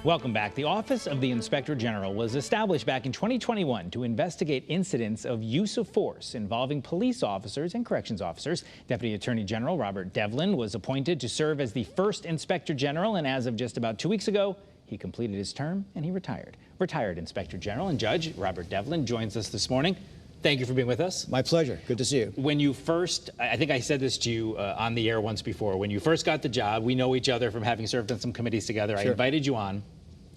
Welcome back. The Office of the Inspector General was established back in 2021 to investigate incidents of use of force involving police officers and corrections officers. Deputy Attorney General Robert Devlin was appointed to serve as the first Inspector General, and as of just about 2 weeks ago, he completed his term and he retired. Retired Inspector General and Judge Robert Devlin joins us this morning. Thank you for being with us. My pleasure. Good to see you. When you first, I think I said this to you on the air once before, when you first got the job, we know each other from having served on some committees together. Sure. I invited you on,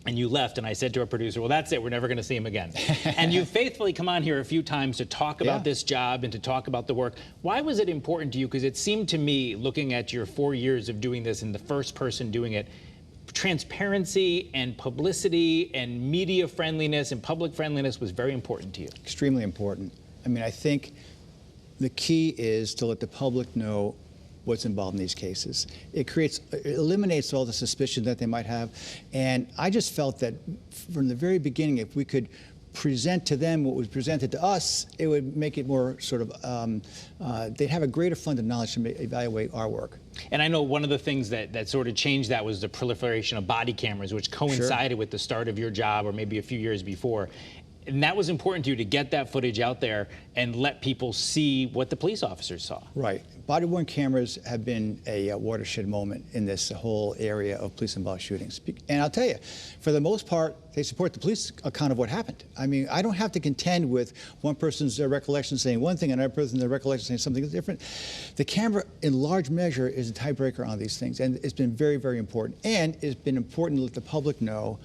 and you left, and I said to our producer, well, that's it. We're never going to see him again. And you faithfully come on here a few times to talk about this job and to talk about the work. Why was it important to you? Because it seemed to me, looking at your 4 years of doing this and the first person doing it, transparency and publicity and media friendliness and public friendliness was very important to you. Extremely important. I mean, I think the key is to let the public know what's involved in these cases. It eliminates all the suspicion that they might have. And I just felt that from the very beginning, if we could present to them what was presented to us, it would make it more sort of, they'd have a greater fund of knowledge to evaluate our work. And I know one of the things that sort of changed that was the proliferation of body cameras, which coincided with the start of your job, or maybe a few years before. And that was important to you, to get that footage out there and let people see what the police officers saw. Right. Body-worn cameras have been a watershed moment in this whole area of police-involved shootings. And I'll tell you, for the most part, they support the police account of what happened. I mean, I don't have to contend with one person's recollection saying one thing and another person's recollection saying something different. The camera, in large measure, is a tiebreaker on these things, and it's been very, very important. And it's been important to let the public know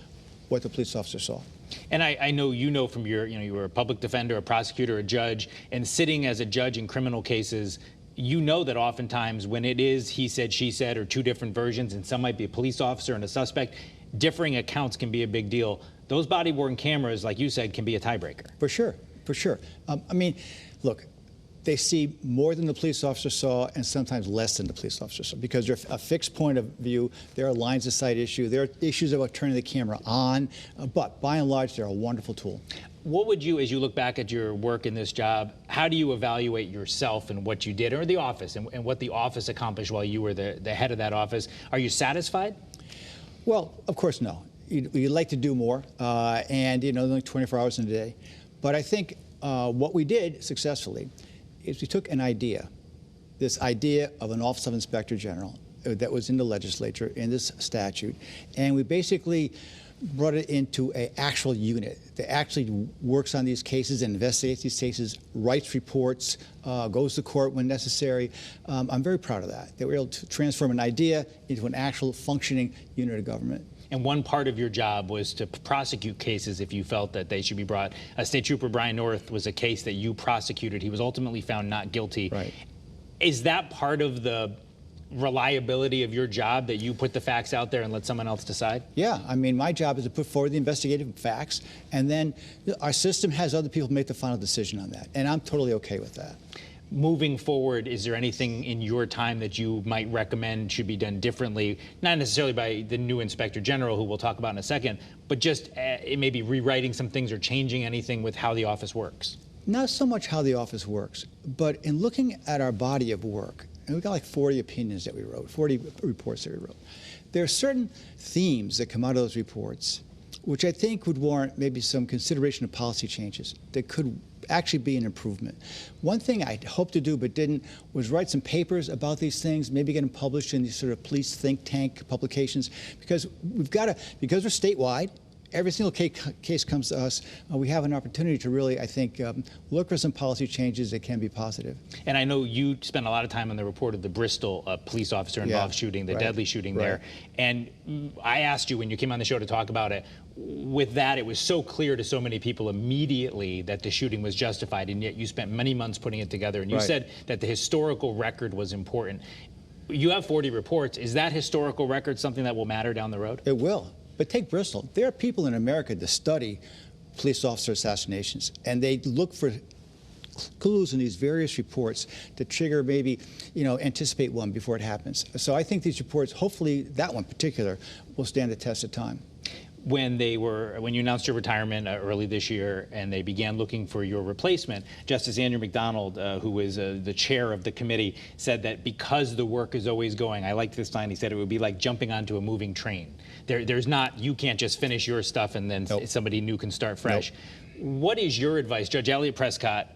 what the police officer saw. And I know you know from your, you were a public defender, a prosecutor, a judge, and sitting as a judge in criminal cases, you know that oftentimes when it is he said, she said, or two different versions, and some might be a police officer and a suspect, differing accounts can be a big deal. Those body-worn cameras, like you said, can be a tiebreaker. For sure, for sure. I mean, look, they see more than the police officer saw and sometimes less than the police officer saw, because they're a fixed point of view. There are lines of sight issue. There are issues about turning the camera on, but by and large, they're a wonderful tool. What would you, as you look back at your work in this job, how do you evaluate yourself and what you did, or the office, and what the office accomplished while you were the head of that office? Are you satisfied? Well, of course, no. You'd like to do more, and only 24 hours in a day. But I think what we did successfully is we took an idea, this idea of an Office of Inspector General that was in the legislature in this statute, and we basically brought it into an actual unit that actually works on these cases and investigates these cases, writes reports, goes to court when necessary. I'm very proud of that we were able to transform an idea into an actual functioning unit of government. And one part of your job was to prosecute cases if you felt that they should be brought. State Trooper Brian North was a case that you prosecuted. He was ultimately found not guilty. Right. Is that part of the reliability of your job, that you put the facts out there and let someone else decide? Yeah, I mean, my job is to put forward the investigative facts, and then our system has other people make the final decision on that, and I'm totally okay with that. Moving forward, is there anything in your time that you might recommend should be done differently? Not necessarily by the new Inspector General, who we'll talk about in a second, but just maybe rewriting some things or changing anything with how the office works? Not so much how the office works, but in looking at our body of work, and we've got like 40 opinions that we wrote, 40 reports that we wrote. There are certain themes that come out of those reports which I think would warrant maybe some consideration of policy changes that could actually be an improvement. One thing I hoped to do but didn't was write some papers about these things, maybe get them published in these sort of police think tank publications, because because we're statewide, every single case comes to us, we have an opportunity to really, I think, look for some policy changes that can be positive. And I know you spent a lot of time on the report of the Bristol police officer involved shooting, the deadly shooting there. And I asked you when you came on the show to talk about it, with that, it was so clear to so many people immediately that the shooting was justified, and yet you spent many months putting it together, and you said that the historical record was important. You have 40 reports. Is that historical record something that will matter down the road? It will. But take Bristol. There are people in America that study police officer assassinations, and they look for clues in these various reports to trigger, maybe, anticipate one before it happens. So I think these reports, hopefully that one in particular, will stand the test of time. when you announced your retirement early this year and they began looking for your replacement, Justice Andrew McDonald, who is the chair of the committee, said that because the work is always going, I liked this line, he said it would be like jumping onto a moving train. There's not, you can't just finish your stuff and then somebody new can start fresh. Nope. What is your advice? Judge Elliot Prescott,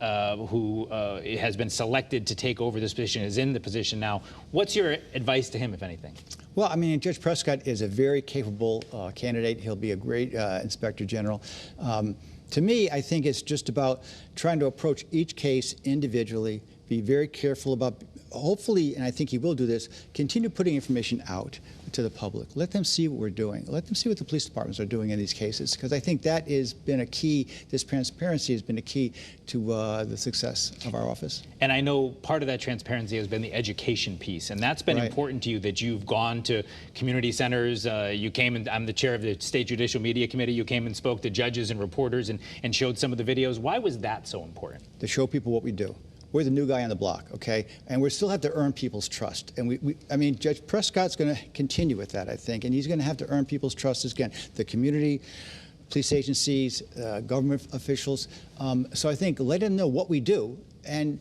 who has been selected to take over this position, is in the position now. What's your advice to him, if anything? Well, I mean, Judge Prescott is a very capable candidate. He'll be a great Inspector General. To me, I think it's just about trying to approach each case individually, be very careful about, hopefully, and I think he will do this, continue putting information out to the public. Let them see what we're doing. Let them see what the police departments are doing in these cases, because I think that has been a key, this transparency has been a key to the success of our office. And I know part of that transparency has been the education piece, and that's been important to you, that you've gone to community centers. You came, and I'm the chair of the State Judicial Media Committee, you came and spoke to judges and reporters and showed some of the videos. Why was that so important? To show people what we do. We're the new guy on the block, okay? And we still have to earn people's trust. And I mean, Judge Prescott's going to continue with that, I think, and he's going to have to earn people's trust again. The community, police agencies, government officials. So I think let them know what we do. And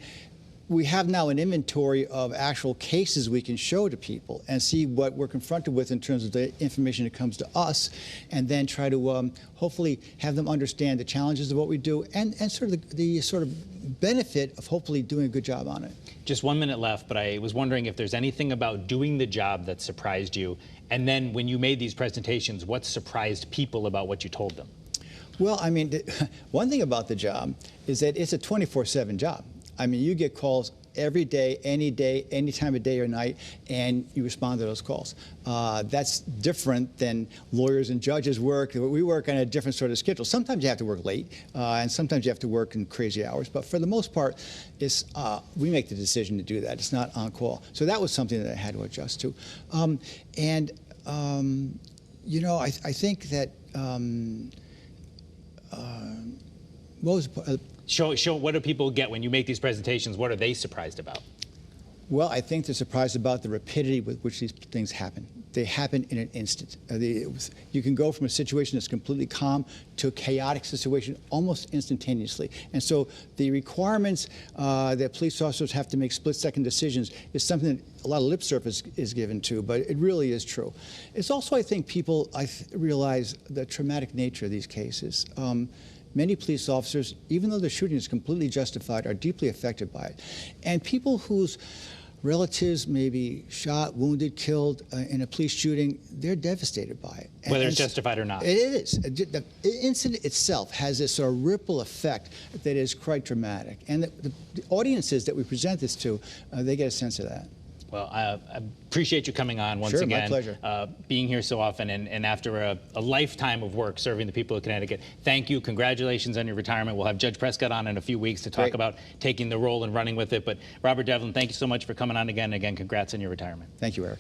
we have now an inventory of actual cases we can show to people and see what we're confronted with in terms of the information that comes to us, and then try to hopefully have them understand the challenges of what we do and sort of the sort of benefit of hopefully doing a good job on it. Just 1 minute left, but I was wondering if there's anything about doing the job that surprised you, and then when you made these presentations, what surprised people about what you told them? Well, I mean, one thing about the job is that it's a 24/7 job. I mean, you get calls every day, any time of day or night, and you respond to those calls. That's different than lawyers and judges work. We work on a different sort of schedule. Sometimes you have to work late, and sometimes you have to work in crazy hours. But for the most part, we make the decision to do that. It's not on call. So that was something that I had to adjust to. You know, I think that what was Show what do people get when you make these presentations? What are they surprised about? Well, I think they're surprised about the rapidity with which these things happen. They happen in an instant. You can go from a situation that's completely calm to a chaotic situation almost instantaneously. And so the requirements that police officers have to make split-second decisions is something that a lot of lip service is given to, but it really is true. It's also, I think, people realize the traumatic nature of these cases. Many police officers, even though the shooting is completely justified, are deeply affected by it. And people whose relatives may be shot, wounded, killed in a police shooting, they're devastated by it. Whether it's justified or not. It is. The incident itself has this sort of ripple effect that is quite dramatic. And the audiences that we present this to, they get a sense of that. Well, I appreciate you coming on once again. Sure, my pleasure. Being here so often, and after a lifetime of work serving the people of Connecticut. Thank you. Congratulations on your retirement. We'll have Judge Prescott on in a few weeks to talk about taking the role and running with it. But Robert Devlin, thank you so much for coming on again. Again, congrats on your retirement. Thank you, Eric.